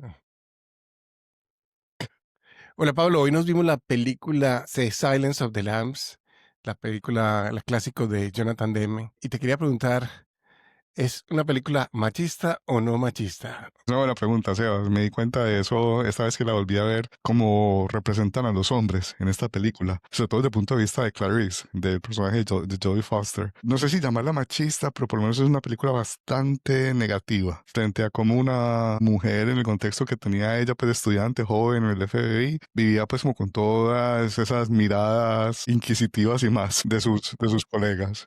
Ah. Hola Pablo, hoy nos vimos la película The Silence of the Lambs, la clásico de Jonathan Demme, y te quería preguntar, ¿es una película machista o no machista? Es una buena pregunta, Sebas. Me di cuenta de eso esta vez que la volví a ver, cómo representan a los hombres en esta película, sobre todo desde el punto de vista de Clarice, del personaje de Jodie Foster. No sé si llamarla machista, pero por lo menos es una película bastante negativa frente a cómo una mujer en el contexto que tenía ella, pues de estudiante joven en el FBI, vivía pues como con todas esas miradas inquisitivas y más de sus colegas.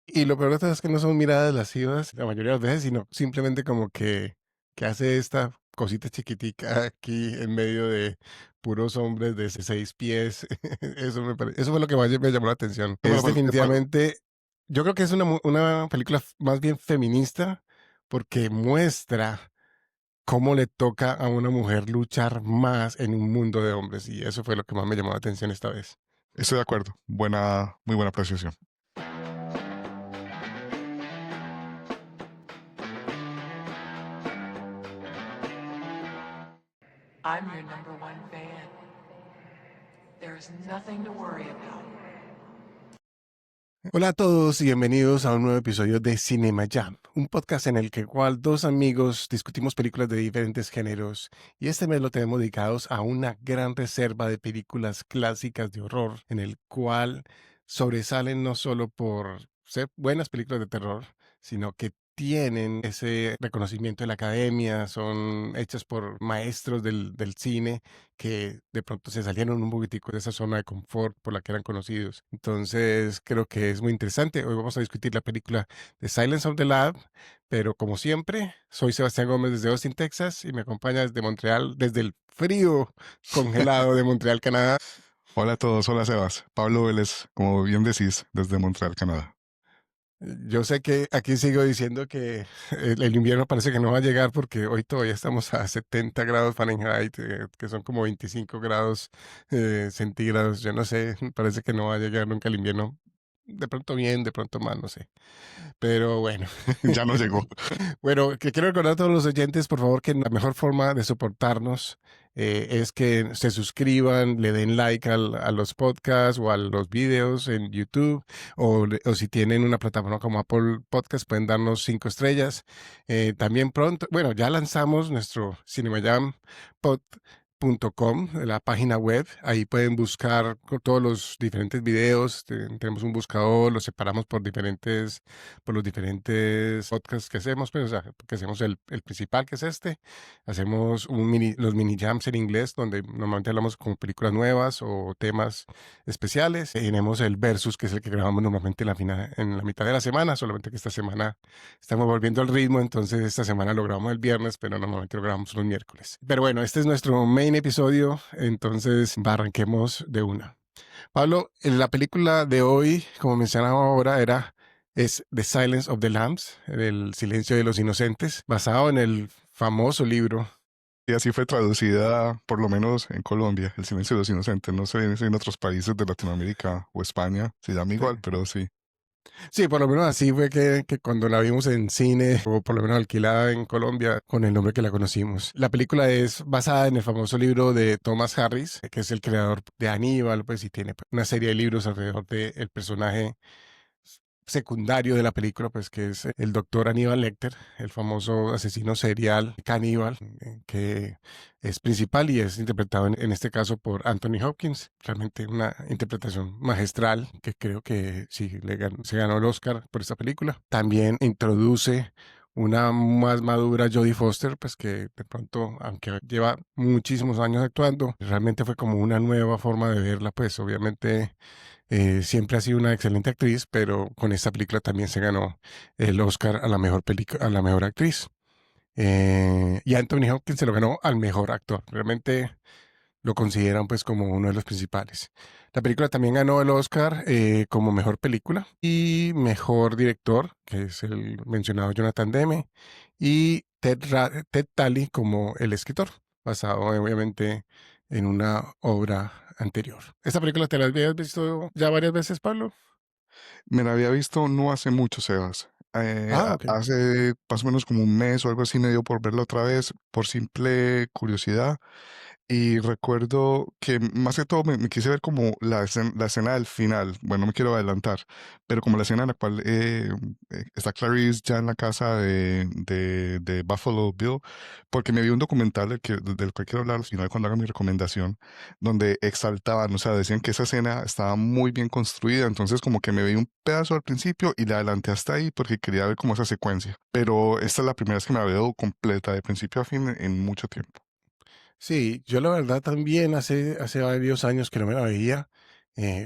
Y lo peor de todo es que no son miradas lascivas la mayoría de las veces, sino simplemente como que hace esta cosita chiquitica aquí en medio de puros hombres de 6 pies. Eso fue lo que más me llamó la atención. Eso fue Es lo que definitivamente, yo creo que es una película más bien feminista porque muestra cómo le toca a una mujer luchar más en un mundo de hombres. Y eso fue lo que más me llamó la atención esta vez. Estoy de acuerdo. Muy buena apreciación. I'm your number one fan. There's nothing to worry about. Hola a todos y bienvenidos a un nuevo episodio de Cinema Jam, un podcast en el que cual dos amigos discutimos películas de diferentes géneros, y este mes lo tenemos dedicados a una gran reserva de películas clásicas de horror, en el cual sobresalen no solo por ser buenas películas de terror, sino que tienen ese reconocimiento de la academia, son hechas por maestros del cine que de pronto se salieron un poquitico de esa zona de confort por la que eran conocidos. Entonces, creo que es muy interesante. Hoy vamos a discutir la película The Silence of the Lab, pero como siempre, soy Sebastián Gómez desde Austin, Texas, y me acompaña desde Montreal, desde el frío congelado de Montreal, Canadá. Hola a todos, hola Sebas. Pablo Vélez, como bien decís, desde Montreal, Canadá. Yo sé que aquí sigo diciendo que el invierno parece que no va a llegar porque hoy todavía estamos a 70 grados Fahrenheit, que son como 25 grados centígrados. Yo no sé, parece que no va a llegar nunca el invierno. De pronto bien, de pronto mal, no sé. Pero bueno. Ya nos llegó. Bueno, que quiero recordar a todos los oyentes, por favor, que la mejor forma de soportarnos es que se suscriban, le den like a los podcasts o a los videos en YouTube, o si tienen una plataforma como Apple Podcast, pueden darnos 5 estrellas. También pronto, bueno, ya lanzamos nuestro Cinemayam la página web. Ahí pueden buscar todos los diferentes videos. Tenemos un buscador, los separamos por los diferentes podcasts que hacemos, pues, o sea, que hacemos el principal, que es este. Hacemos los mini jams en inglés, donde normalmente hablamos con películas nuevas o temas especiales. Tenemos el versus, que es el que grabamos normalmente en la mitad de la semana, solamente que esta semana estamos volviendo al ritmo, entonces esta semana lo grabamos el viernes, pero normalmente lo grabamos los miércoles. Pero bueno, este es nuestro main episodio, entonces arranquemos de una. Pablo, en la película de hoy, como mencionaba ahora, es The Silence of the Lambs, El silencio de los inocentes, basado en el famoso libro. Y así fue traducida, por lo menos en Colombia, El silencio de los inocentes. No sé si en otros países de Latinoamérica o España se llama Sí, igual, pero sí. sí, por lo menos así fue que cuando la vimos en cine, o por lo menos alquilada en Colombia, con el nombre que la conocimos. La película es basada en el famoso libro de Thomas Harris, que es el creador de Aníbal, pues, y tiene una serie de libros alrededor del personaje secundario de la película, pues, que es el doctor Aníbal Lecter, el famoso asesino serial caníbal, que es principal y es interpretado en este caso por Anthony Hopkins. Realmente una interpretación magistral que creo que sí se ganó el Oscar por esta película. También introduce una más madura Jodie Foster, pues que de pronto, aunque lleva muchísimos años actuando, realmente fue como una nueva forma de verla, pues obviamente siempre ha sido una excelente actriz, pero con esta película también se ganó el Oscar a la mejor a la mejor actriz. Y Anthony Hopkins se lo ganó al mejor actor. Realmente lo consideran pues como uno de los principales. La película también ganó el Oscar como mejor película y mejor director, que es el mencionado Jonathan Demme, y Ted Talley como el escritor, basado obviamente en una obra anterior. ¿Esta película te la habías visto ya varias veces, Pablo? Me la había visto no hace mucho, Sebas. Ok. Hace más o menos como un mes o algo así me dio por verla otra vez, por simple curiosidad. Y recuerdo que más que todo me quise ver como la escena del final. Bueno, no me quiero adelantar, pero como la escena en la cual está Clarice ya en la casa de Buffalo Bill, porque me vi un documental del cual quiero hablar al final cuando haga mi recomendación, donde exaltaban, o sea, decían que esa escena estaba muy bien construida. Entonces como que me vi un pedazo al principio y la adelanté hasta ahí porque quería ver como esa secuencia. Pero esta es la primera vez que me la veo completa, de principio a fin, en mucho tiempo. Sí, yo la verdad también hace varios años que no me la veía.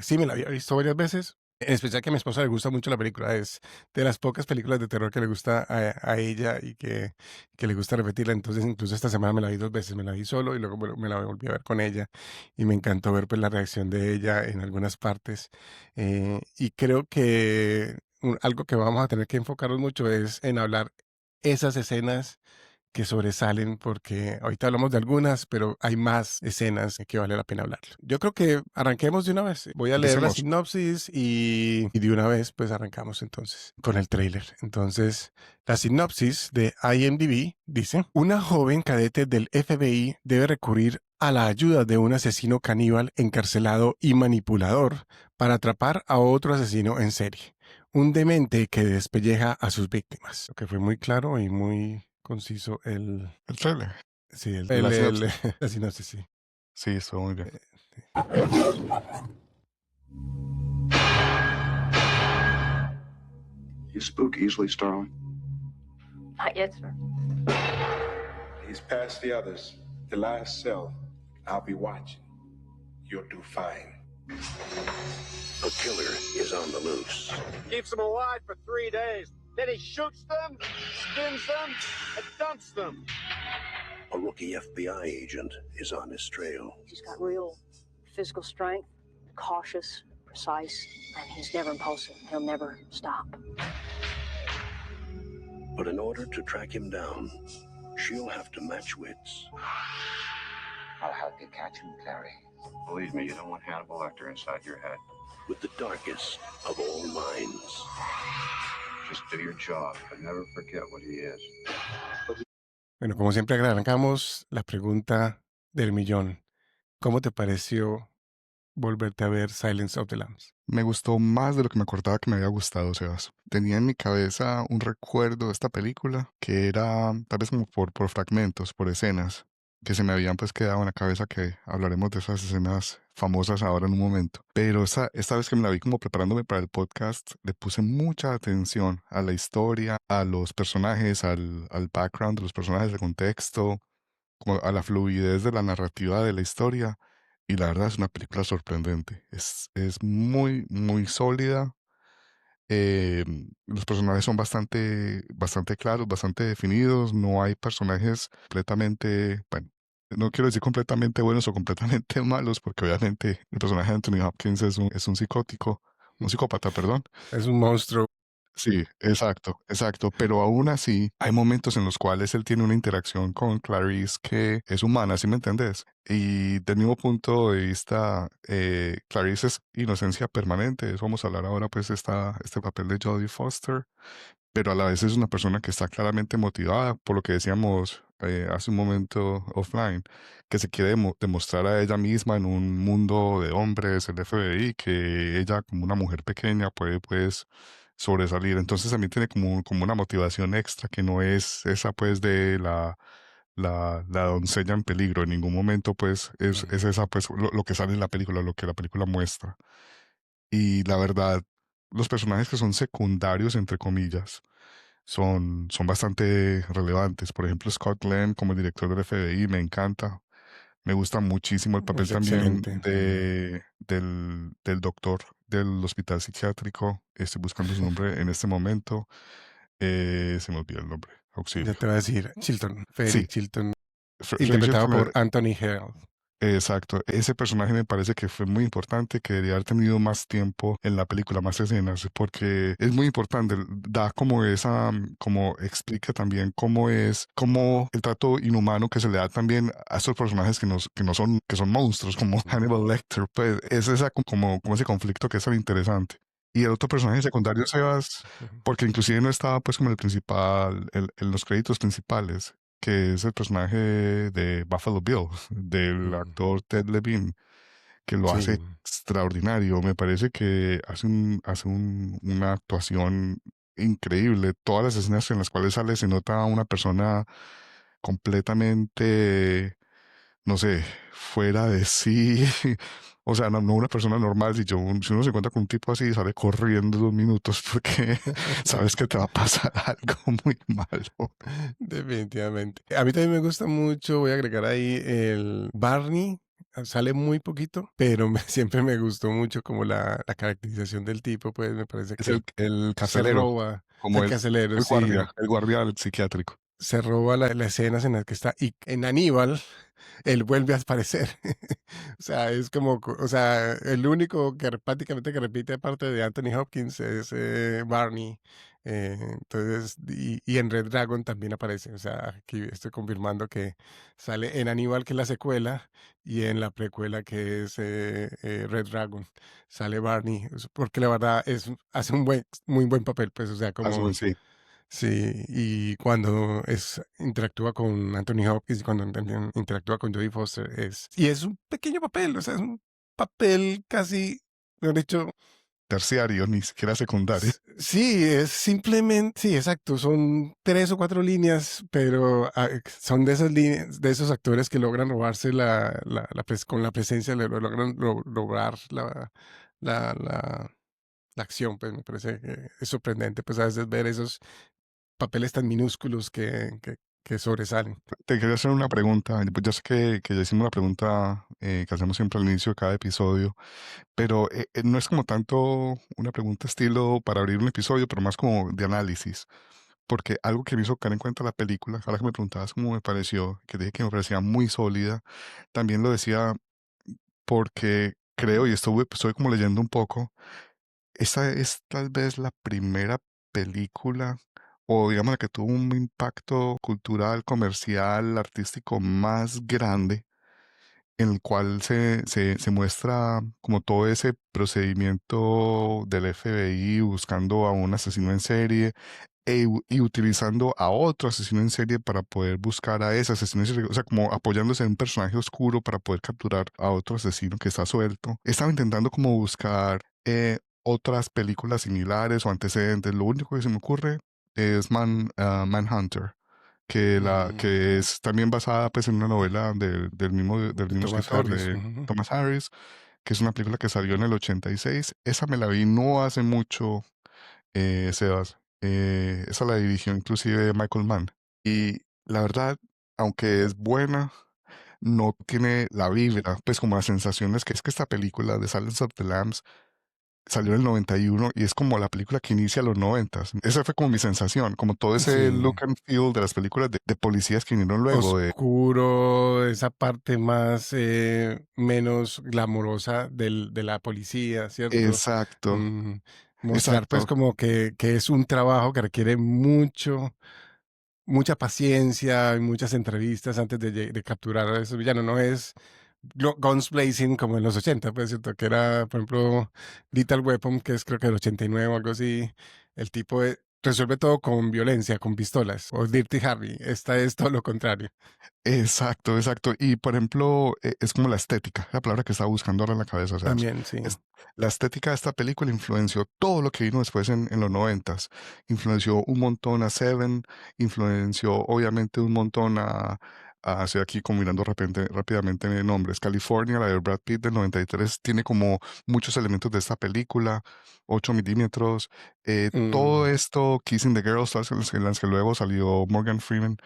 Sí, me la había visto varias veces. En especial que a mi esposa le gusta mucho la película. Es de las pocas películas de terror que le gusta a ella y que le gusta repetirla. Entonces, incluso esta semana me la vi dos veces. Me la vi solo y luego me la volví a ver con ella. Y me encantó ver pues la reacción de ella en algunas partes. Y creo que algo que vamos a tener que enfocarnos mucho es en hablar esas escenas que sobresalen, porque ahorita hablamos de algunas, pero hay más escenas que vale la pena hablar. Yo creo que arranquemos de una vez. Voy a leer la Empecemos. sinopsis y de una vez pues arrancamos entonces con el tráiler. Entonces, la sinopsis de IMDb dice: una joven cadete del FBI debe recurrir a la ayuda de un asesino caníbal encarcelado y manipulador para atrapar a otro asesino en serie. Un demente que despelleja a sus víctimas. Lo que fue muy claro y muy conciso El trailer. sí, La sinopsis. la sinopsis, sí. Sí, estuvo muy bien. You spook easily, Starling? Not yet, sir. He's past the others. The last cell. I'll be watching. You'll do fine. A killer is on the loose. Keeps them alive for 3 days. Then he shoots them, skins them, and dumps them. A rookie FBI agent is on his trail. He's got real physical strength, cautious, precise, and he's never impulsive. He'll never stop. But in order to track him down, she'll have to match wits. I'll help you catch him, Clary. Believe me, you don't want Hannibal Lecter inside your head. With the darkest of all minds. Just do your job, but never forget what he is. Bueno, como siempre arrancamos la pregunta del millón. ¿Cómo te pareció volverte a ver Silence of the Lambs? Me gustó más de lo que me acordaba que me había gustado, Sebas. Tenía en mi cabeza un recuerdo de esta película que era tal vez como por fragmentos, por escenas, que se me habían pues quedado en la cabeza, que hablaremos de esas escenas famosas ahora en un momento. Pero esta vez que me la vi como preparándome para el podcast, le puse mucha atención a la historia, a los personajes, al background de los personajes, de contexto, como a la fluidez de la narrativa de la historia. Y la verdad es una película sorprendente. Es muy, muy sólida. Los personajes son bastante claros, bastante definidos. No hay personajes completamente, bueno, no quiero decir completamente buenos o completamente malos, porque obviamente el personaje de Anthony Hopkins es un psicótico, un psicópata, perdón. Es un monstruo. Sí, exacto, exacto. Pero aún así, hay momentos en los cuales él tiene una interacción con Clarice que es humana, ¿sí me entendés? Y del mismo punto de vista, Clarice es inocencia permanente. Eso vamos a hablar ahora, pues, este papel de Jodie Foster. Pero a la vez es una persona que está claramente motivada por lo que decíamos hace un momento offline, que se quiere demostrar a ella misma en un mundo de hombres, el FBI, que ella como una mujer pequeña puede pues sobresalir. Entonces también tiene como una motivación extra que no es esa pues de la doncella en peligro. En ningún momento pues es esa pues lo que sale en la película, lo que la película muestra. Y la verdad, los personajes que son secundarios, entre comillas, son bastante relevantes. Por ejemplo, Scott Glenn como el director del FBI me encanta. Me gusta muchísimo el papel Es también excelente. del doctor del hospital psiquiátrico. Estoy buscando su nombre en este momento. Se me olvidó el nombre. Ya Auxilio. te voy a decir, Chilton, Frederick Sí, Chilton, Fraser interpretado Crane. por Anthony Hale. Exacto. Ese personaje me parece que fue muy importante, que debería haber tenido más tiempo en la película, más escenas, porque es muy importante. Da como como explica también cómo el trato inhumano que se le da también a estos personajes que son monstruos, como Hannibal Lecter. Pues es como ese conflicto que es tan interesante. Y el otro personaje secundario, Sebas, Ujú. porque inclusive no estaba pues como el principal, en los créditos principales, que es el personaje de Buffalo Bill, del Mm, actor Ted Levine, que lo hace sí, extraordinario. Me parece que una actuación increíble. Todas las escenas en las cuales sale se nota una persona completamente, no sé, fuera de sí. O sea, no una persona normal. Si uno se encuentra con un tipo así, sale corriendo 2 minutos porque sabes que te va a pasar algo muy malo. definitivamente. A mí también me gusta mucho, voy a agregar ahí el Barney. Sale muy poquito, pero siempre me gustó mucho como la caracterización del tipo, pues me parece Es que el se carcelero, roba como el carcelero, sí, el guardia del psiquiátrico. se roba las escenas en las que está. Y en Aníbal, él vuelve a aparecer. O sea, es como, o sea, el único que prácticamente que repite aparte de Anthony Hopkins es Barney. Entonces, y en Red Dragon también aparece. O sea, aquí estoy confirmando que sale en Aníbal, que es la secuela, y en la precuela, que es Red Dragon, sale Barney. Porque la verdad hace un muy buen papel, pues, o sea, como Sí. sí, y cuando interactúa con Anthony Hopkins y cuando también interactúa con Jodie Foster y es un pequeño papel, o sea, es un papel casi, mejor dicho, Terciario, ni siquiera secundario. sí, es simplemente, sí, exacto, son 3 o 4 líneas, pero son de esas líneas, de esos actores que logran robarse con la presencia, logran lograr la, la, la acción, pues me parece que es sorprendente, pues a veces ver esos papeles tan minúsculos que sobresalen. Te quería hacer una pregunta. Pues yo sé que ya hicimos la pregunta que hacemos siempre al inicio de cada episodio, pero no es como tanto una pregunta estilo para abrir un episodio, pero más como de análisis. Porque algo que me hizo caer en cuenta la película, ahora que me preguntabas cómo me pareció, que dije que me parecía muy sólida, también lo decía porque creo, y estoy como leyendo un poco, esta es tal vez la primera película, o digamos la que tuvo un impacto cultural, comercial, artístico más grande, en el cual se muestra como todo ese procedimiento del FBI buscando a un asesino en serie y utilizando a otro asesino en serie para poder buscar a ese asesino en serie, o sea, como apoyándose en un personaje oscuro para poder capturar a otro asesino que está suelto. Estaba intentando como buscar otras películas similares o antecedentes. Lo único que se me ocurre es Manhunter, Mm, que es también basada pues en una novela del de mismo Thomas escritor, Harris. de Ujú. Thomas Harris, que es una película que salió en el 86. Esa me la vi no hace mucho, Sebas. Esa la dirigió inclusive Michael Mann. Y la verdad, aunque es buena, no tiene la vibra, pues como las sensaciones que es que esta película de Silence of the Lambs salió en el 91 y es como la película que inicia los 90. Esa fue como mi sensación, como todo ese Sí, look and feel de las películas de policías que vinieron luego de... oscuro, esa parte más, menos glamurosa de la policía, ¿cierto? Exacto, Mm, mostrar pues exacto, como que es un trabajo que requiere mucha paciencia y muchas entrevistas antes de capturar a esos villanos. No es Guns Blazing como en los 80, pues, ¿cierto? Que era, por ejemplo, Lethal Weapon, que es creo que del 89 o algo así. El tipo resuelve todo con violencia, con pistolas. O Dirty Harry. Esta es todo lo contrario. exacto, exacto. Y por ejemplo, es como la estética, la palabra que estaba buscando ahora en la cabeza, o sea, También, sí. la estética de esta película influenció todo lo que vino después en los 90. Influenció un montón a Seven, influenció obviamente un montón estoy aquí combinando rápidamente nombres. California, la de Brad Pitt del 93, tiene como muchos elementos de esta película, 8 milímetros, todo Mm, esto, Kissing the Girls, todas las que luego salió Morgan Freeman.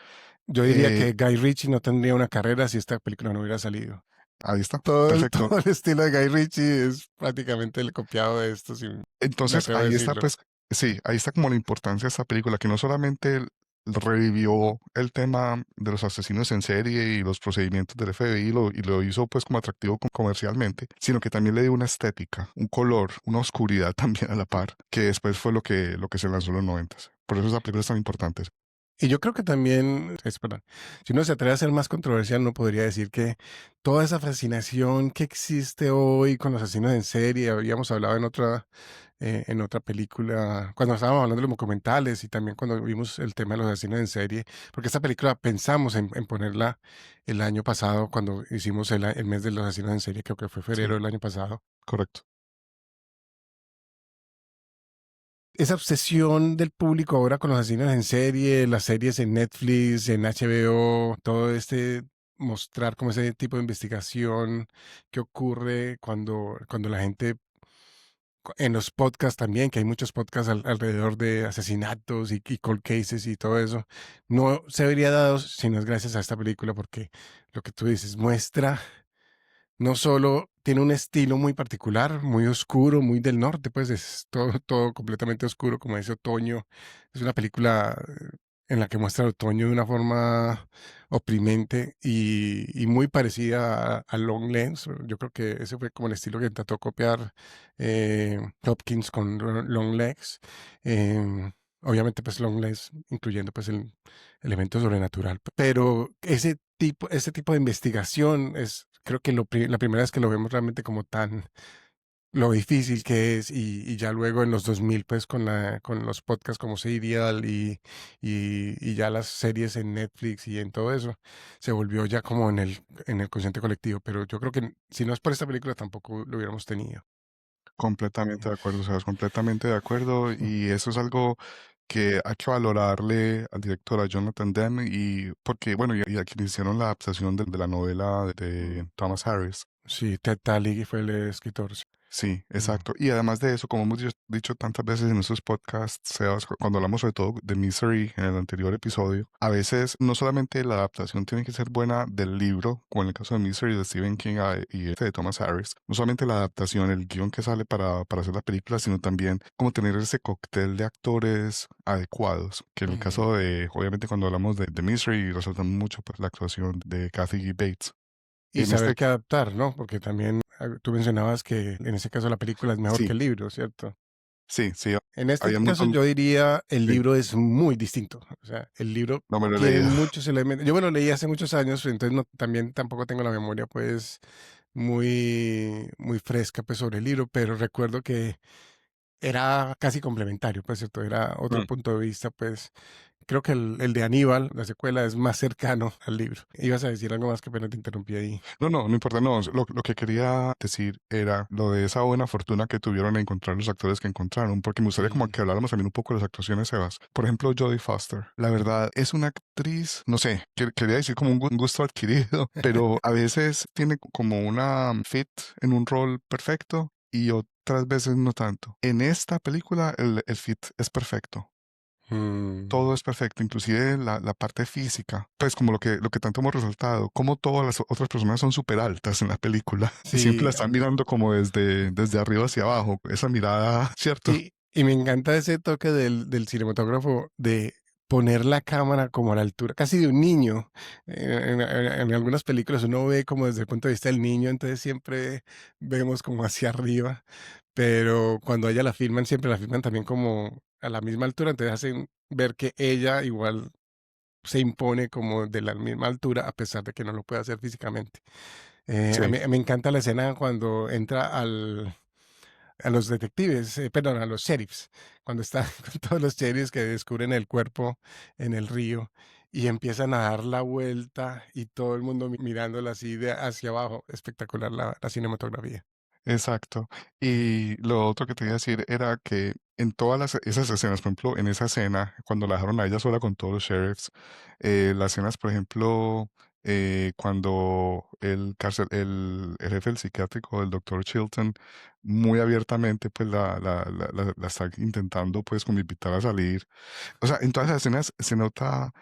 yo diría eh, que Guy Ritchie no tendría una carrera si esta película no hubiera salido. Ahí está, Todo el, perfecto. todo el estilo de Guy Ritchie es prácticamente el copiado de esto, si me Entonces atrevo a ahí está, decirlo. pues, sí, ahí está como la importancia de esta película, que no solamente revivió el tema de los asesinos en serie y los procedimientos del FBI y lo hizo pues como atractivo comercialmente, sino que también le dio una estética, un color, una oscuridad también a la par, que después fue lo que se lanzó en los 90. Por eso esa película es tan importante. Y yo creo que también, perdón, si uno se atreve a ser más controversial, no podría decir que toda esa fascinación que existe hoy con los asesinos en serie, habíamos hablado en otra película, cuando estábamos hablando de los documentales y también cuando vimos el tema de los asesinos en serie, porque esta película pensamos en ponerla el año pasado, cuando hicimos el mes de los asesinos en serie, creo que fue Sí, febrero del año pasado. correcto. Esa obsesión del público ahora con los asesinos en serie, las series en Netflix, en HBO, todo este mostrar como ese tipo de investigación que ocurre cuando la gente, en los podcasts también, que hay muchos podcasts alrededor de asesinatos y cold cases y todo eso, no se habría dado si no es gracias a esta película, porque lo que tú dices muestra no solo tiene un estilo muy particular, muy oscuro, muy del norte, pues es todo completamente oscuro, como dice Otoño. Es una película en la que muestra el otoño de una forma oprimente y muy parecida a Longlegs. Yo creo que ese fue como el estilo que trató copiar Hopkins con Longlegs. Obviamente, pues Longlegs, incluyendo pues el elemento sobrenatural. Pero ese tipo de investigación es, creo que la primera vez que lo vemos realmente como tan lo difícil que es y ya luego en los 2000 pues con los podcasts como Serial y ya las series en Netflix y en todo eso se volvió ya como en el consciente colectivo, pero yo creo que si no es por esta película tampoco lo hubiéramos tenido. Completamente de acuerdo, Sebas, completamente de acuerdo. Mm. Y eso es algo que hay que valorarle al director, a Jonathan Demme, y porque, bueno, y a quienes hicieron la adaptación de la novela de Thomas Harris. Sí, Ted Talley fue el escritor. Sí. Sí, Mm. exacto. Y además de eso, como hemos dicho tantas veces en estos podcasts, Sebas, cuando hablamos sobre todo de Misery en el anterior episodio, a veces no solamente la adaptación tiene que ser buena del libro, como en el caso de Misery de Stephen King y este de Thomas Harris, no solamente la adaptación, el guión que sale para hacer la película, sino también como tener ese cóctel de actores adecuados, que en el Mm. caso de, obviamente cuando hablamos de Misery, resaltamos mucho pues, la actuación de Kathy Bates. Y En saber este, qué adaptar, ¿no? Porque también tú mencionabas que en ese caso la película es mejor que sí, el libro, ¿cierto? sí, En este había un caso montón, yo diría el sí, libro es muy distinto. O sea, el libro no me lo he tiene leído. muchos elementos. Yo me lo leí hace muchos años, entonces también tampoco tengo la memoria pues muy fresca pues sobre el libro, pero recuerdo que era casi complementario, pues cierto, era otro punto de vista, pues creo que el de Aníbal, la secuela, es más cercano al libro. Ibas a decir algo más, que pena te interrumpí ahí. No importa, no. Lo que quería decir era lo de esa buena fortuna que tuvieron a encontrar los actores que encontraron, porque me gustaría como Sí. que habláramos también un poco de las actuaciones, Sebas. Por ejemplo, Jodie Foster. La verdad, es una actriz, no sé, quería decir como un gusto adquirido, pero a veces tiene como una fit en un rol perfecto y otras veces no tanto. En esta película, el fit es perfecto. Mm, Todo es perfecto, inclusive la parte física, pues como lo que tanto hemos resaltado, como todas las otras personas son súper altas en la película y siempre la sí, están mirando como desde arriba hacia abajo, esa mirada, ¿cierto? y me encanta ese toque del cinematógrafo de poner la cámara como a la altura, casi de un niño. En algunas películas uno ve como desde el punto de vista del niño, entonces siempre vemos como hacia arriba, pero cuando a ella la filman, siempre la filman también como a la misma altura, entonces hacen ver que ella igual se impone como de la misma altura, a pesar de que no lo puede hacer físicamente. A Sí, mí me encanta la escena cuando entra a los detectives, perdón, a los sheriffs, cuando están con todos los sheriffs que descubren el cuerpo en el río y empiezan a dar la vuelta y todo el mundo mirándola así de hacia abajo. Espectacular la cinematografía. exacto. Mm. Y lo otro que te iba a decir era que en todas esas escenas, por ejemplo, en esa escena, cuando la dejaron a ella sola con todos los sheriffs, las escenas, por ejemplo, cuando el jefe del psiquiátrico, el doctor Chilton, muy abiertamente, pues la está intentando, pues, como invitar a salir. O sea, en todas las escenas se nota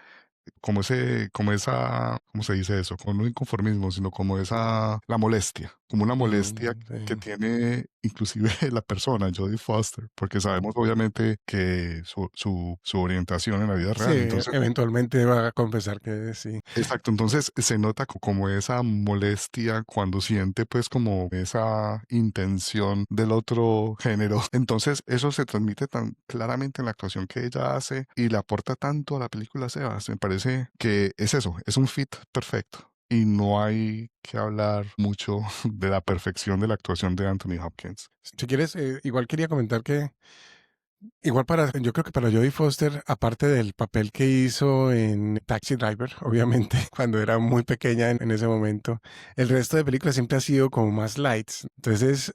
como esa, ¿cómo se dice eso? Como no inconformismo, sino como la molestia, como una molestia que Sí. tiene inclusive la persona, Jodie Foster, porque sabemos obviamente que su orientación en la vida Sí, real. Entonces, eventualmente va a confesar que sí. exacto, entonces se nota como esa molestia cuando siente pues como esa intención del otro género. Entonces eso se transmite tan claramente en la actuación que ella hace y le aporta tanto a la película Sebas. Me parece que es eso, es un fit perfecto. y no hay que hablar mucho de la perfección de la actuación de Anthony Hopkins. Si quieres, igual quería comentar que igual yo creo que para Jodie Foster, aparte del papel que hizo en Taxi Driver, obviamente, cuando era muy pequeña en ese momento, el resto de películas siempre ha sido como más lights. Entonces,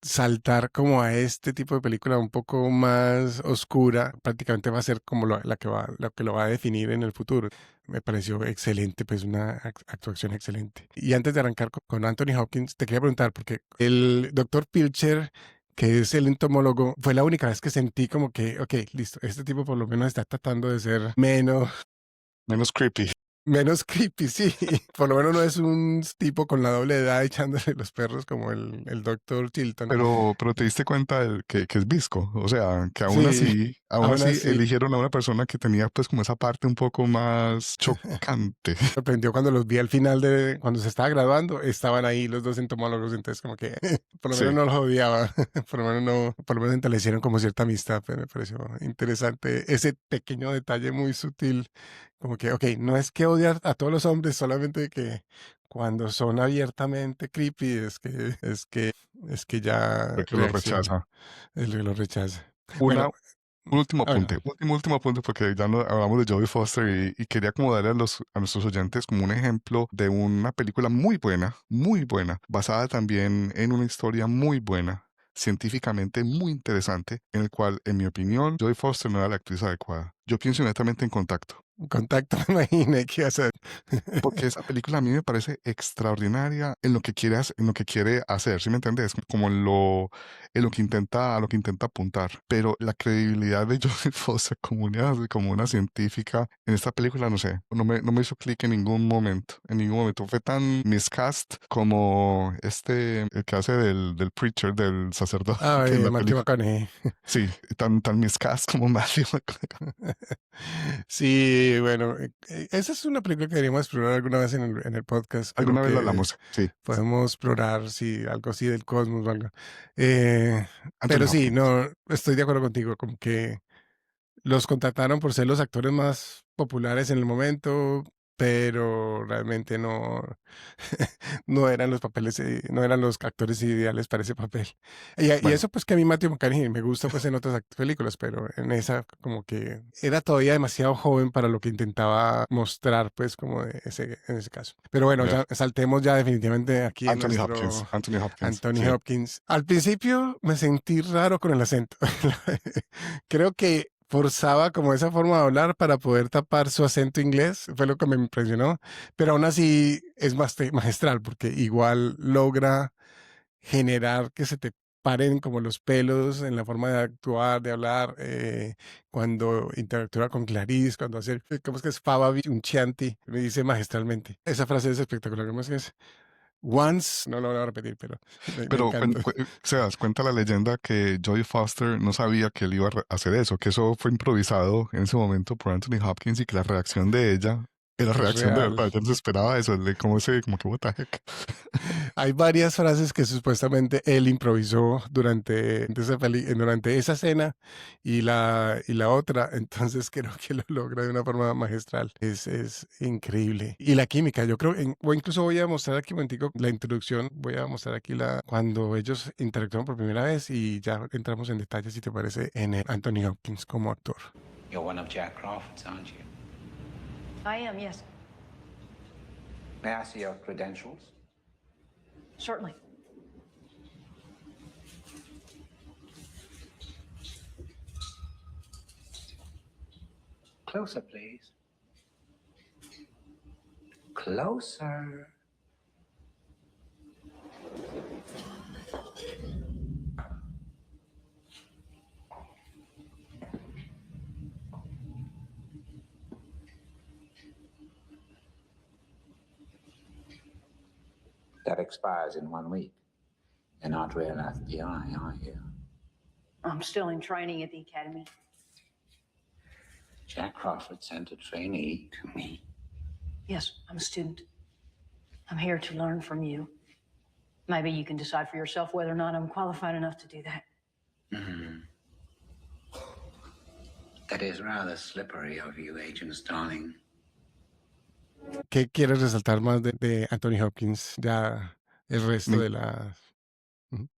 saltar como a este tipo de película un poco más oscura, prácticamente va a ser como la que lo va a definir en el futuro. Me pareció excelente, pues una actuación excelente. Y antes de arrancar con Anthony Hopkins, te quería preguntar, porque el doctor Pilcher, que es el entomólogo, fue la única vez que sentí como que, ok, listo, este tipo por lo menos está tratando de ser Menos creepy. menos creepy, sí. Por lo menos no es un tipo con la doble edad echándole los perros como el doctor Chilton. Pero te diste cuenta que es visco, o sea, que Sí, aún aún así así. eligieron a una persona que tenía pues como esa parte un poco más chocante. Sorprendió cuando los vi al final cuando se estaba graduando, estaban ahí los dos entomólogos, entonces como que por lo menos Sí, no los odiaba, por lo menos no, por lo menos establecieron como cierta amistad, pero me pareció interesante ese pequeño detalle muy sutil, como que, ok, no es que odia a todos los hombres, solamente que cuando son abiertamente creepy es que ya porque lo reacciona, rechaza. es lo que lo rechaza. Una, Bueno, un último bueno, apunte, último apunte, porque ya no, hablamos de Jodie Foster y quería como darle a nuestros oyentes como un ejemplo de una película muy buena, basada también en una historia muy buena, científicamente muy interesante, en el cual, en mi opinión, Jodie Foster no era la actriz adecuada. Yo pienso inmediatamente en Contacto. contacto, me imaginé que iba a ser. Porque esa película a mí me parece extraordinaria en lo que quiere, en lo que quiere hacer, ¿sí me entiendes? Como en lo que intenta, a lo que intenta apuntar. Pero la credibilidad de Jodie Foster como una científica en esta película, no sé, no me hizo clic en ningún momento. En ningún momento. Fue tan miscast como el que hace del preacher, del sacerdote que en Ay, la Matthew película. McConaughey. Sí, tan miscast como Matthew McConaughey. Sí, bueno, esa es una película que deberíamos explorar alguna vez en el podcast. Creo Alguna vez la que hablamos, sí. podemos explorar, sí, algo así del cosmos o algo. Eh, Anthony pero sí, Hopkins. no, estoy de acuerdo contigo, como que los contrataron por ser los actores más populares en el momento, pero realmente no, no eran los papeles, no eran los actores ideales para ese papel. Y Bueno, eso pues que a mí Matthew McConaughey me gusta pues en otras películas, pero en esa como que era todavía demasiado joven para lo que intentaba mostrar pues como en ese caso. Pero bueno, vea, ya saltemos ya definitivamente aquí en Anthony Hopkins, nuestro Anthony Hopkins, Anthony sí. Hopkins. Al principio me sentí raro con el acento. Creo que forzaba como esa forma de hablar para poder tapar su acento inglés, fue lo que me impresionó, pero aún así es magistral porque igual logra generar que se te paren como los pelos en la forma de actuar, de hablar, cuando interactúa con Clarice, cuando hace, ¿cómo es que es Faba un Chianti? Me dice magistralmente. Esa frase es espectacular, ¿cómo es que es? Once, no lo voy a repetir, pero me Pero encanta. se das cuenta la leyenda que Jodie Foster no sabía que él iba a hacer eso, que eso fue improvisado en ese momento por Anthony Hopkins y que la reacción de ella era Es reacción de real. verdad. Ella no se esperaba eso, como que what the heck. Hay varias frases que supuestamente él improvisó durante esa escena y la otra, entonces creo que lo logra de una forma magistral. Es increíble. Y la química, yo creo, o incluso voy a mostrar aquí un momentico la introducción, voy a mostrar aquí cuando ellos interactúan por primera vez y ya entramos en detalles, si te parece, en el Anthony Hopkins como actor. You're one of Jack Crawford's, aren't you? I am, yes. May I see your credentials? Certainly. Closer, please. Closer. That expires in 1 week. You're not real FBI, are you? I'm still in training at the academy. Jack Crawford sent a trainee to me. Yes, I'm a student. I'm here to learn from you. Maybe you can decide for yourself whether or not I'm qualified enough to do that. That is rather slippery of you, Agent Starling. ¿Qué quieres resaltar más de Anthony Hopkins? Ya el resto Me de la... Ujú.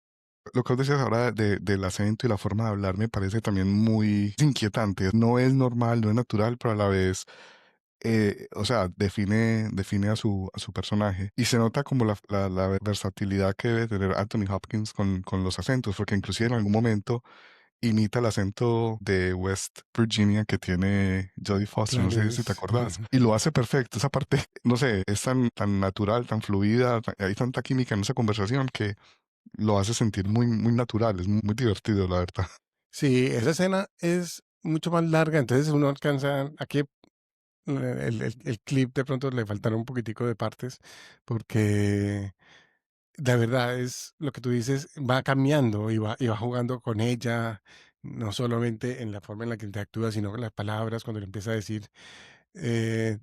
Lo que vos decías ahora del acento y la forma de hablar me parece también muy inquietante. No es normal, no es natural, pero a la vez, o sea, define a su personaje. Y se nota como la versatilidad que debe tener Anthony Hopkins con los acentos, porque inclusive en algún momento imita el acento de West Virginia que tiene Jodie Foster, no sé si te Clarice. acordás, y lo hace perfecto. Esa parte, no sé, es tan natural, tan fluida, hay tanta química en esa conversación que lo hace sentir muy natural, es muy divertido, la verdad. Sí, esa escena es mucho más larga, entonces uno alcanza, aquí el clip de pronto le faltaron un poquitico de partes, porque la verdad es lo que tú dices, va cambiando y va jugando con ella, no solamente en la forma en la que interactúa, sino con las palabras, cuando le empieza a decir,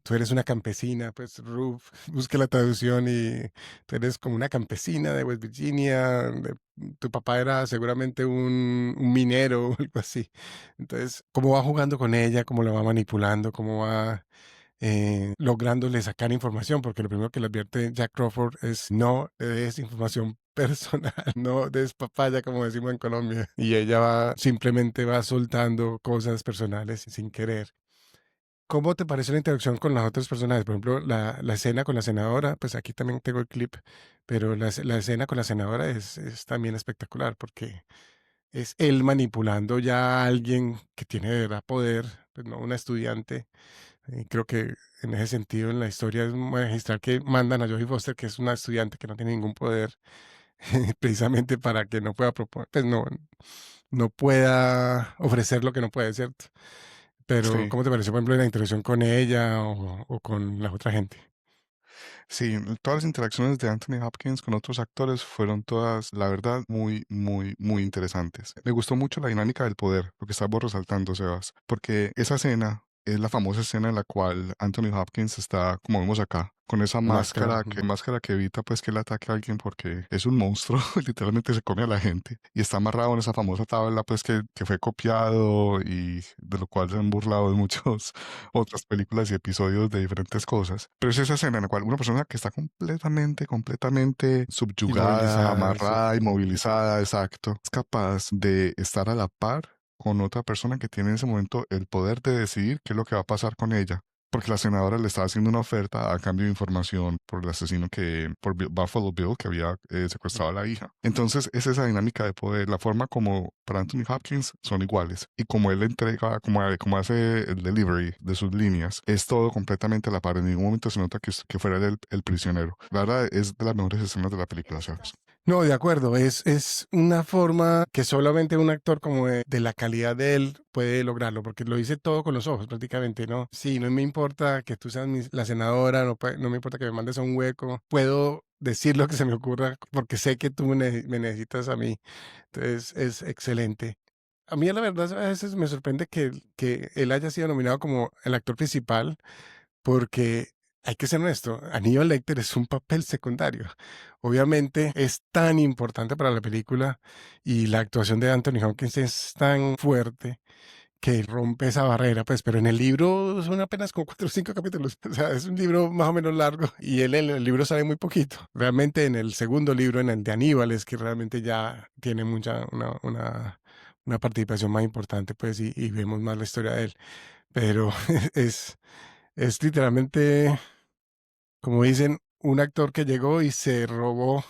tú eres una campesina, pues Ruth, busque la traducción y tú eres como una campesina de West Virginia, tu papá era seguramente un minero o algo así. Entonces, cómo va jugando con ella, cómo la va manipulando, cómo va lográndole sacar información, porque lo primero que le advierte Jack Crawford es no le des información personal, no des papaya, como decimos en Colombia. Y ella simplemente va soltando cosas personales sin querer. ¿Cómo te pareció la interacción con las otras personas? Por ejemplo, la escena con la senadora, pues aquí también tengo el clip, pero la escena con la senadora es también espectacular porque es él manipulando ya a alguien que tiene de verdad poder, pues no una estudiante. Creo que en ese sentido en la historia es magistral que mandan a Jodie Foster, que es una estudiante que no tiene ningún poder, precisamente para que no pueda proponer, pues no pueda ofrecer lo que no puede, ¿cierto? Pero, Sí, ¿cómo te pareció, por ejemplo, la interacción con ella o con la otra gente? sí, todas las interacciones de Anthony Hopkins con otros actores fueron todas, la verdad, muy interesantes. Me gustó mucho la dinámica del poder, lo que estás vos resaltando, Sebas, porque esa escena es la famosa escena en la cual Anthony Hopkins está, como vemos acá, con esa La máscara. máscara que evita pues que le ataque a alguien porque es un monstruo, literalmente se come a la gente y está amarrado en esa famosa tabla pues que fue copiado y de lo cual se han burlado de muchos otras películas y episodios de diferentes cosas. Pero es esa escena en la cual una persona que está completamente subyugada, Inmovilizada, sí. amarrada, inmovilizada, exacto, es capaz de estar a la par con otra persona que tiene en ese momento el poder de decidir qué es lo que va a pasar con ella. Porque la senadora le estaba haciendo una oferta a cambio de información por el asesino por Buffalo Bill, que había secuestrado a la hija. Entonces, es esa dinámica de poder, la forma como para Anthony Hopkins son iguales. Y como él entrega, como hace el delivery de sus líneas, es todo completamente a la par. En ningún momento se nota que fuera él el prisionero. La verdad, es de las mejores escenas de la película, ¿sabes? No, de acuerdo, es una forma que solamente un actor como de la calidad de él puede lograrlo, porque lo dice todo con los ojos prácticamente, ¿no? Sí, no me importa que tú seas la senadora, no me importa que me mandes a un hueco, puedo decir lo que se me ocurra porque sé que tú me necesitas a mí. Entonces, es excelente. A mí la verdad a veces me sorprende que él haya sido nominado como el actor principal porque hay que ser honesto, Aníbal Lecter es un papel secundario. Obviamente es tan importante para la película y la actuación de Anthony Hopkins es tan fuerte que rompe esa barrera, pues, pero en el libro son apenas como 4 o 5 capítulos, o sea, es un libro más o menos largo y él en el libro sale muy poquito. Realmente en el segundo libro, en el de Aníbal, es que realmente ya tiene una participación más importante, pues, y vemos más la historia de él. Pero es, es literalmente, como dicen, un actor que llegó y se robó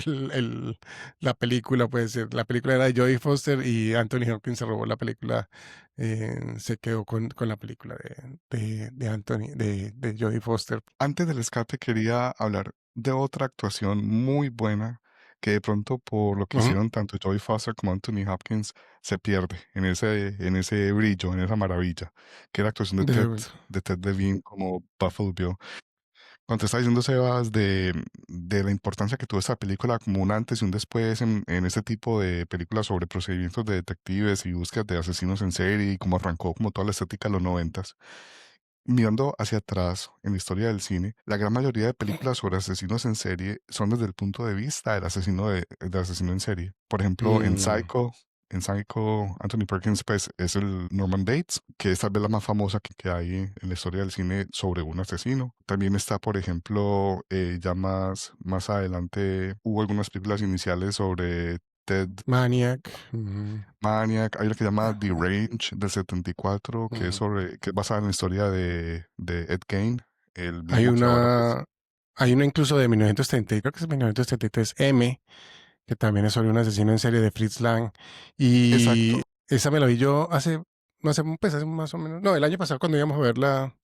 el- el- la película, puede ser. La película era de Jodie Foster y Anthony Hopkins se robó la película, se quedó con la película de Anthony, de Jodie Foster. Antes del escape quería hablar de otra actuación muy buena que de pronto por lo que Ujú. hicieron tanto Jodie Foster como Anthony Hopkins se pierde en ese brillo, en esa maravilla, que es la actuación De seguro. de Ted Levine como Buffalo Bill. Cuando te estaba diciendo, Sebas, de la importancia que tuvo esta película como un antes y un después en este tipo de películas sobre procedimientos de detectives y búsquedas de asesinos en serie y cómo arrancó como toda la estética de los noventas. Mirando hacia atrás en la historia del cine, la gran mayoría de películas sobre asesinos en serie son desde el punto de vista del asesino en serie. Por ejemplo, en Mm, Psycho en Psycho, Anthony Perkins, pues es el Norman Bates, que es tal vez la más famosa que hay en la historia del cine sobre un asesino. También está, por ejemplo, ya más adelante hubo algunas películas iniciales sobre Ted Maniac. Maniac. Hay una que se llama The Range del 74, que es basada en la historia de Ed Gein, el Hay mismo boxeador asesino. una incluso de 1930, creo que es 1973, M, que también es sobre un asesino en serie de Fritz Lang. Y Exacto. esa me la vi yo hace, no sé, pues hace más o menos, no, el año pasado cuando íbamos a verla,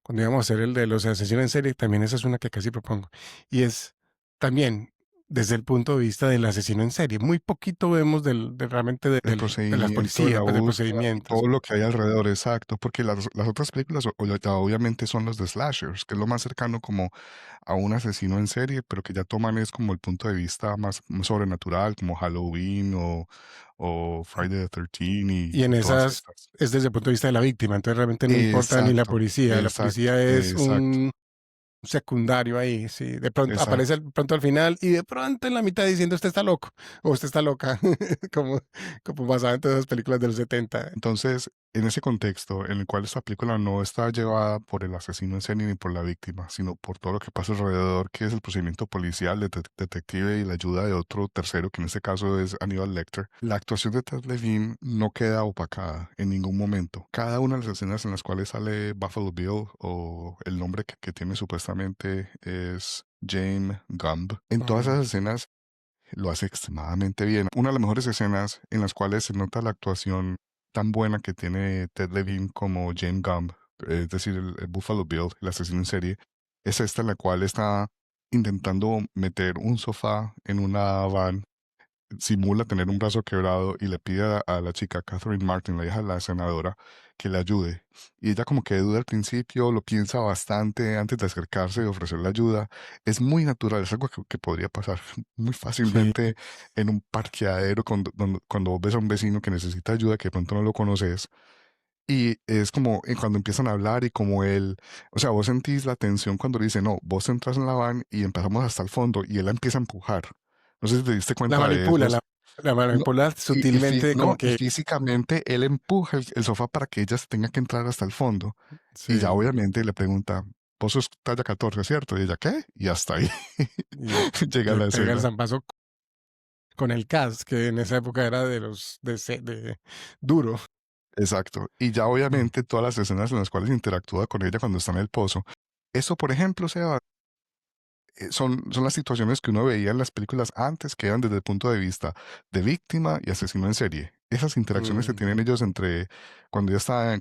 cuando íbamos a hacer el de los asesinos en serie, también esa es una que casi propongo. Y es también desde el punto de vista del asesino en serie. Muy poquito vemos realmente El de las procedimiento, policías, la pues, del búsqueda y procedimientos. todo lo que hay alrededor, exacto, porque las otras películas obviamente son los de slashers, que es lo más cercano como a un asesino en serie, pero que ya toman es como el punto de vista más sobrenatural, como Halloween o Friday the 13 Y en y todas esas estas. es desde el punto de vista de la víctima, entonces realmente no importa ni la Exacto, policía. La exacto, policía es exacto, un secundario ahí, sí. De pronto exacto. aparece pronto al final y de pronto en la mitad diciendo usted está loco o usted está loca, como, como pasaba en todas las películas de los 70. Entonces, en ese contexto en el cual esta película no está llevada por el asesino en serie ni por la víctima, sino por todo lo que pasa alrededor, que es el procedimiento policial, detective y la ayuda de otro tercero, que en este caso es Aníbal Lecter, la actuación de Ted Levine no queda opacada en ningún momento. Cada una de las escenas en las cuales sale Buffalo Bill o el nombre que tiene supuestamente es James Gumb, en todas Mm. esas escenas lo hace extremadamente bien. Una de las mejores escenas en las cuales se nota la actuación tan buena que tiene Ted Levine como James Gumb, es decir, el Buffalo Bill, el asesino en serie, es esta en la cual está intentando meter un sofá en una van, simula tener un brazo quebrado y le pide a la chica Catherine Martin, la hija de la senadora, que le ayude. Y ella como que duda al principio, lo piensa bastante antes de acercarse y ofrecerle ayuda. Es muy natural, es algo que podría pasar muy Sí, fácilmente en un parqueadero cuando vos ves a un vecino que necesita ayuda, que de pronto no lo conoces. Y es como cuando empiezan a hablar y como él, o sea, vos sentís la tensión cuando le dice, no, vos entras en la van y empezamos hasta el fondo y él la empieza a empujar. No sé si te diste la cuenta de eso. manipula, la No, manipula sutilmente como y que, físicamente él empuja el sofá para que ella se tenga que entrar hasta el fondo. Y ya sí, obviamente le pregunta, vos sos talla 14, ¿cierto? Y ella, ¿qué? Y hasta ahí y llega le la pega el escena. zambazo con el CAS, que en esa época era de los de duro. Exacto. Y ya obviamente todas las escenas en las cuales interactúa con ella cuando está en el pozo. Eso, por ejemplo, Seba, son las situaciones que uno veía en las películas antes, que eran desde el punto de vista de víctima y asesino en serie. Esas interacciones que Mm, tienen ellos entre cuando ella está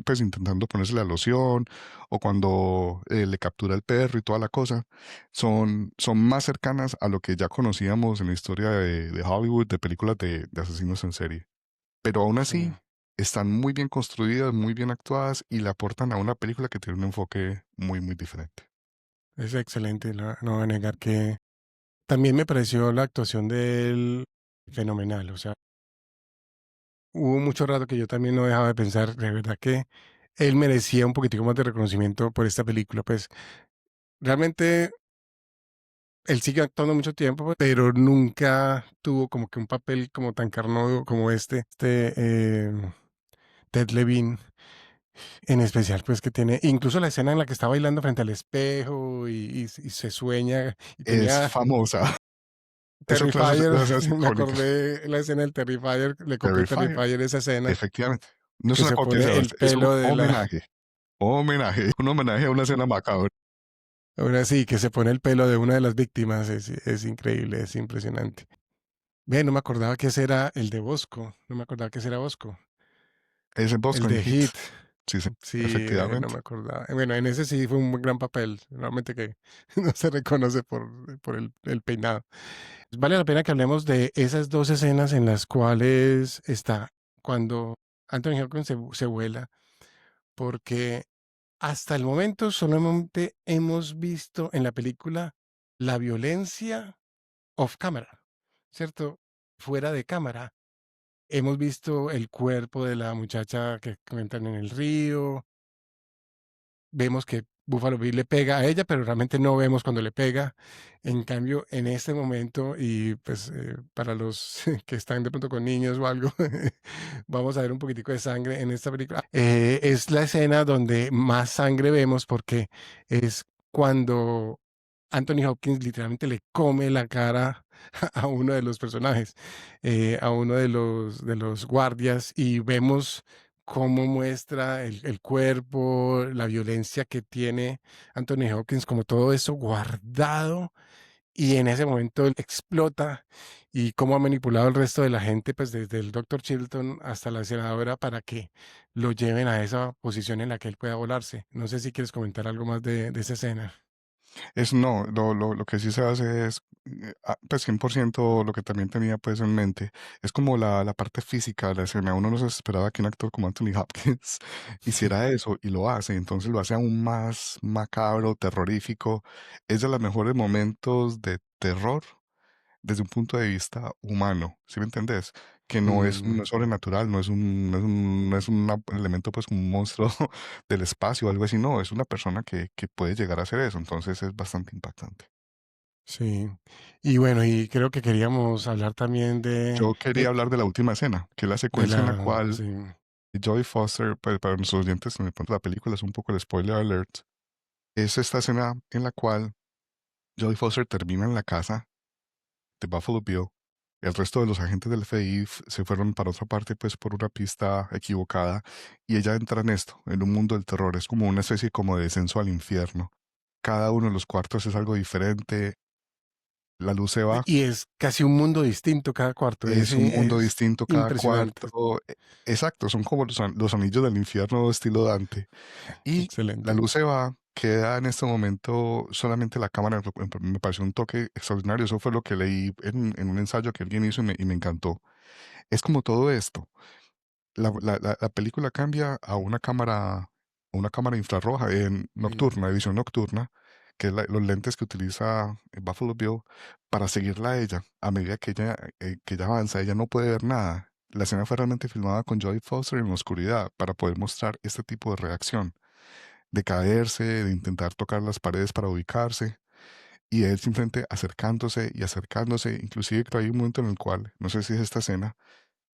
pues, intentando ponerse la loción o cuando le captura el perro y toda la cosa, son más cercanas a lo que ya conocíamos en la historia de Hollywood, de películas de asesinos en serie. Pero aún sí. así, están muy bien construidas, muy bien actuadas y le aportan a una película que tiene un enfoque muy, muy diferente. Es excelente, no voy a negar que también me pareció la actuación de él fenomenal. O sea, hubo mucho rato que yo también no dejaba de pensar, de verdad que él merecía un poquitico más de reconocimiento por esta película. Pues realmente él sigue actuando mucho tiempo, pues, pero nunca tuvo como que un papel como tan carnudo como Ted Levine, en especial, pues que tiene, incluso la escena en la que está bailando frente al espejo y se sueña y Es tenía famosa. Es otra de Terrifier, esas escenas me icónicas. acordé la escena del Terrifier, le copió Terrifier, Terrifier esa escena, efectivamente. No es que una se copia, pone el Sebas, es un pelo de la, homenaje. Homenaje. Un homenaje a una escena macabra. ahora sí, que se pone el pelo de una de las víctimas, es increíble, es impresionante. Ve, no me acordaba que ese era el de Bosco, no me acordaba que ese era Bosco, Es en el Bosco en de Hit. Hit, Sí, sí, sí, no efectivamente. me acordaba. Bueno, en ese sí fue un gran papel, realmente que no se reconoce por el peinado. Vale la pena que hablemos de esas dos escenas en las cuales está cuando Anthony Hopkins se vuela, porque hasta el momento solamente hemos visto en la película la violencia off camera, ¿cierto? Fuera de cámara. Hemos visto el cuerpo de la muchacha que encuentran en el río, vemos que Buffalo Bill le pega a ella, pero realmente no vemos cuando le pega. En cambio, en este momento, y pues para los que están de pronto con niños o algo, vamos a ver un poquitico de sangre en esta película. Es la escena donde más sangre vemos porque es cuando Anthony Hopkins literalmente le come la cara a uno de los personajes, a uno de los guardias, y vemos cómo muestra el cuerpo, la violencia que tiene Anthony Hopkins, como todo eso guardado, y en ese momento él explota, y cómo ha manipulado el resto de la gente, pues desde el Dr. Chilton hasta la senadora, para que lo lleven a esa posición en la que él pueda volarse. No sé si quieres comentar algo más de esa escena. No, lo que sí se hace es, pues 100% lo que también tenía pues en mente, es como la parte física de la escena. Uno no se esperaba que un actor como Anthony Hopkins hiciera eso y lo hace, entonces lo hace aún más macabro, terrorífico. Es de los mejores momentos de terror desde un punto de vista humano, ¿sí me entendés? Que no es sobrenatural, no es un elemento, pues, un monstruo del espacio o algo así, no, es una persona que puede llegar a hacer eso, entonces es bastante impactante. Sí. Y bueno, y creo que queríamos hablar también Yo quería hablar de la última escena, que es la de secuencia en la la, cual sí. Jodie Foster, pues, para nuestros oyentes, en el punto de la película es un poco el spoiler alert, es esta escena en la cual Jodie Foster termina en la casa de Buffalo Bill. El resto de los agentes del FBI se fueron para otra parte, pues por una pista equivocada, y ella entra en esto, en un mundo del terror. Es como una especie como de descenso al infierno. Cada uno de los cuartos es algo diferente. La luz se va. Y es casi un mundo distinto cada cuarto. Es un mundo Es distinto cada impresionante. cuarto. Exacto, son como los anillos del infierno estilo Dante. Y la Excelente. luz se va, queda en este momento solamente la cámara. Me pareció un toque extraordinario. Eso fue lo que leí en un ensayo que alguien hizo y me encantó. Es como todo esto. La película cambia a una cámara infrarroja Sí. nocturna, de visión nocturna, que es los lentes que utiliza Buffalo Bill para seguirla a ella. A medida que ella avanza, ella no puede ver nada. La escena fue realmente filmada con Jodie Foster en la oscuridad para poder mostrar este tipo de reacción, de caerse, de intentar tocar las paredes para ubicarse, y él simplemente acercándose y acercándose. Inclusive creo que hay un momento en el cual, no sé si es esta escena,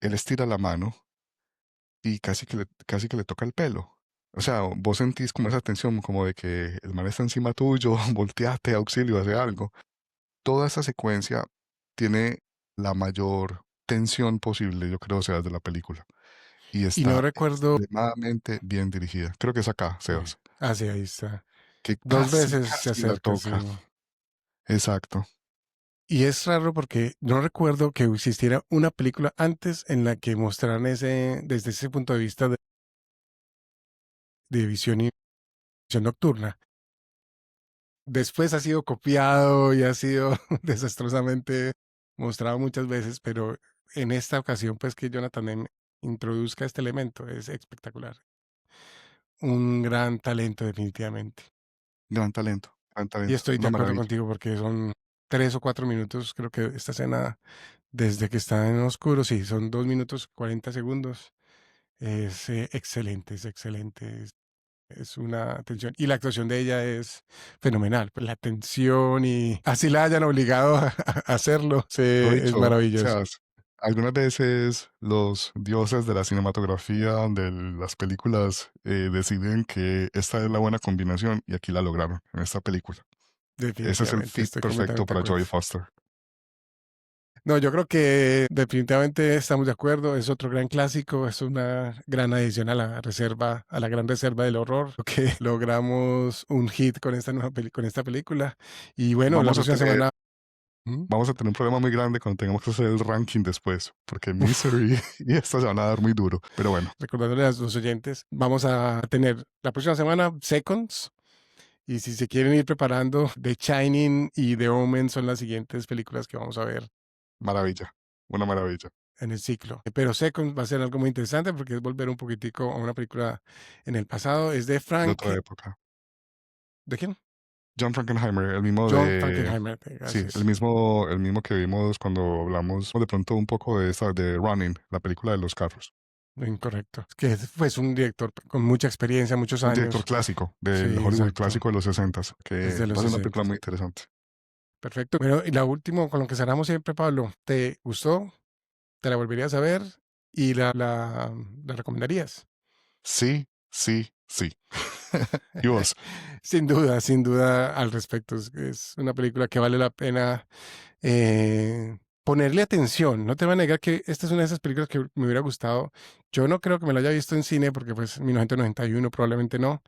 él estira la mano y casi que le toca el pelo. O sea, vos sentís como esa tensión, como de que el man está encima tuyo, volteate, auxilio, hace algo. Toda esa secuencia tiene la mayor tensión posible, yo creo, o sea, de la película. Y Y no está recuerdo. extremadamente bien dirigida. Creo que es acá, Sí. Sebas, Ah, sí, ahí está. que Dos casi, veces se casi la acerca, sí. toca. Exacto. Y es raro porque no recuerdo que existiera una película antes en la que mostraran desde ese punto de vista de visión y visión nocturna. Después ha sido copiado y ha sido desastrosamente mostrado muchas veces, pero en esta ocasión, pues que Jonathan introduzca este elemento es espectacular. Un gran talento, definitivamente. Gran Y talento, estoy de una acuerdo maravilla. contigo porque son 3 o 4 minutos. Creo que esta escena, desde que está en oscuro, sí, son 2 minutos 40 segundos. Es excelente, es excelente. Es una tensión. Y la actuación de ella es fenomenal. Pues la tensión y así la hayan obligado a hacerlo, Lo es dicho, o maravilloso. sea, algunas veces los dioses de la cinematografía, de las películas, deciden que esta es la buena combinación y aquí la lograron en esta película. Ese es el Definitivamente, fit estoy perfecto completamente de para acuerdo. Jodie Foster. No, yo creo que definitivamente estamos de acuerdo. Es otro gran clásico, es una gran adición a la reserva, a la gran reserva del horror. Creo que logramos un hit con con esta película. Y bueno, la Vamos a próxima tener, semana. ¿Mm? vamos a tener un problema muy grande cuando tengamos que hacer el ranking después, porque Misery y esta se van a dar muy duro. Pero bueno, Recordándole a los oyentes, vamos a tener la próxima semana Seconds. Y si se quieren ir preparando, The Shining y The Omen son las siguientes películas que vamos a ver maravilla, una maravilla, en el ciclo. Pero Seconds va a ser algo muy interesante porque es volver un poquitico a una película en el pasado. Es de de Frank. otra época. ¿De quién? John Frankenheimer, el mismo John de... Frankenheimer. Sí, el Gracias. mismo, el mismo que vimos cuando hablamos de pronto un poco de Running, la película de los carros. Incorrecto. Es que fue un director con mucha experiencia, muchos Un director años. clásico, Sí, del Hollywood exacto. clásico de los 60, que Desde los va a ser una 60. película muy interesante. Perfecto. Bueno, y la última con lo que cerramos siempre, Pablo, ¿te gustó? ¿Te la volverías a ver? ¿Y la recomendarías? Sí, sí, sí. ¿Y vos? Sin duda al respecto. Es una película que vale la pena ponerle atención. No te voy a negar que esta es una de esas películas que me hubiera gustado. Yo no creo que me la haya visto en cine porque pues en 1991 probablemente no,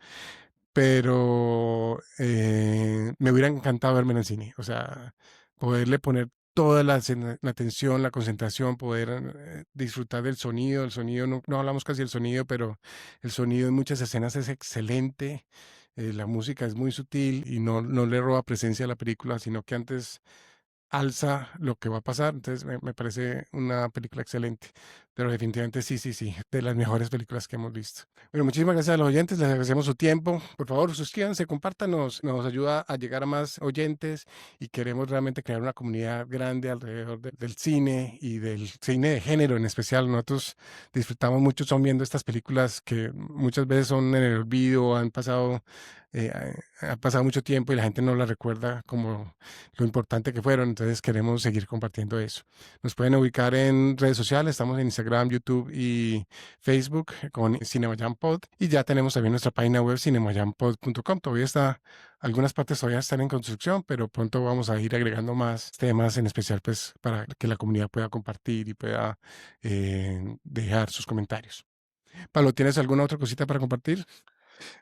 pero me hubiera encantado verme en el cine. O sea, poderle poner toda la atención, la concentración, poder disfrutar del sonido. El sonido, no hablamos casi del sonido, pero el sonido en muchas escenas es excelente. La música es muy sutil y no le roba presencia a la película, sino que antes alza lo que va a pasar. Entonces me parece una película excelente. Pero definitivamente sí, de las mejores películas que hemos visto. Bueno, muchísimas gracias a los oyentes, les agradecemos su tiempo. Por favor, suscríbanse, compártanos, nos ayuda a llegar a más oyentes y queremos realmente crear una comunidad grande alrededor del cine y del cine de género en especial. Nosotros disfrutamos mucho son viendo estas películas que muchas veces son en el olvido, eh, ha pasado mucho tiempo y la gente no las recuerda como lo importante que fueron. Entonces queremos seguir compartiendo eso. Nos pueden ubicar en redes sociales, estamos en Instagram, YouTube y Facebook con CinemaJamPod y ya tenemos también nuestra página web cinemajampod.com. Algunas partes todavía están en construcción, pero pronto vamos a ir agregando más temas, en especial pues para que la comunidad pueda compartir y pueda dejar sus comentarios. Pablo, ¿tienes alguna otra cosita para compartir?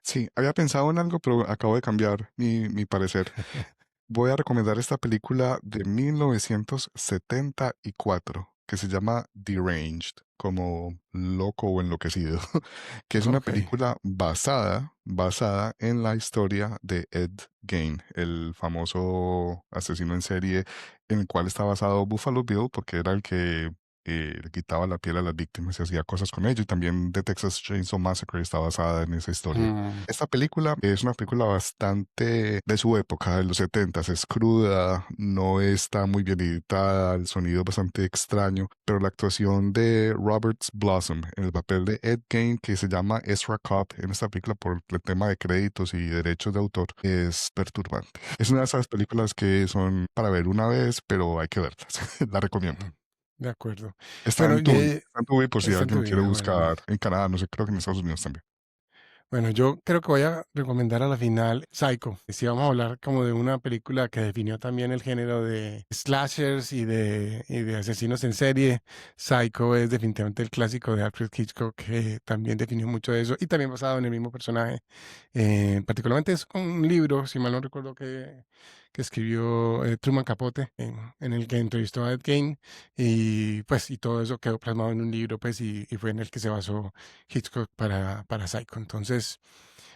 Sí, había pensado en algo, pero acabo de cambiar mi parecer. Voy a recomendar esta película de 1974 que se llama Deranged, como loco o enloquecido, que es una Ok. película basada en la historia de Ed Gein, el famoso asesino en serie en el cual está basado Buffalo Bill, porque era el que le quitaba la piel a las víctimas y hacía cosas con ello, y también The Texas Chainsaw Massacre está basada en esa historia. Mm, Esta película es una película bastante de su época, de los 70s. Es cruda, no está muy bien editada, el sonido es bastante extraño, pero la actuación de Robert Blossom en el papel de Ed Gein, que se llama Ezra Cobb en esta película por el tema de créditos y derechos de autor, es perturbante. Es una de esas películas que son para ver una vez, pero hay que verlas. La recomiendo. de acuerdo. Está Bueno, en Tubi. Está en Tubi por si está en alguien tu lo quiere vida. Bueno. buscar en Canadá, no sé, creo que en Estados Unidos también. Bueno, yo creo que voy a recomendar a la final Psycho. Si vamos a hablar como de una película que definió también el género de slashers y de asesinos en serie, Psycho es definitivamente el clásico de Alfred Hitchcock que también definió mucho de eso y también basado en el mismo personaje. Particularmente es un libro, si mal no recuerdo, que escribió Truman Capote, en el que entrevistó a Ed Gein y pues y todo eso quedó plasmado en un libro pues y fue en el que se basó Hitchcock para Psycho. Entonces,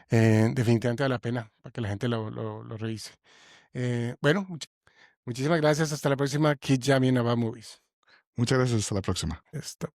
definitivamente vale la pena para que la gente lo revise. Bueno, muchísimas gracias. Hasta la próxima. Keep jamming about movies. Muchas gracias, hasta la próxima. Esto.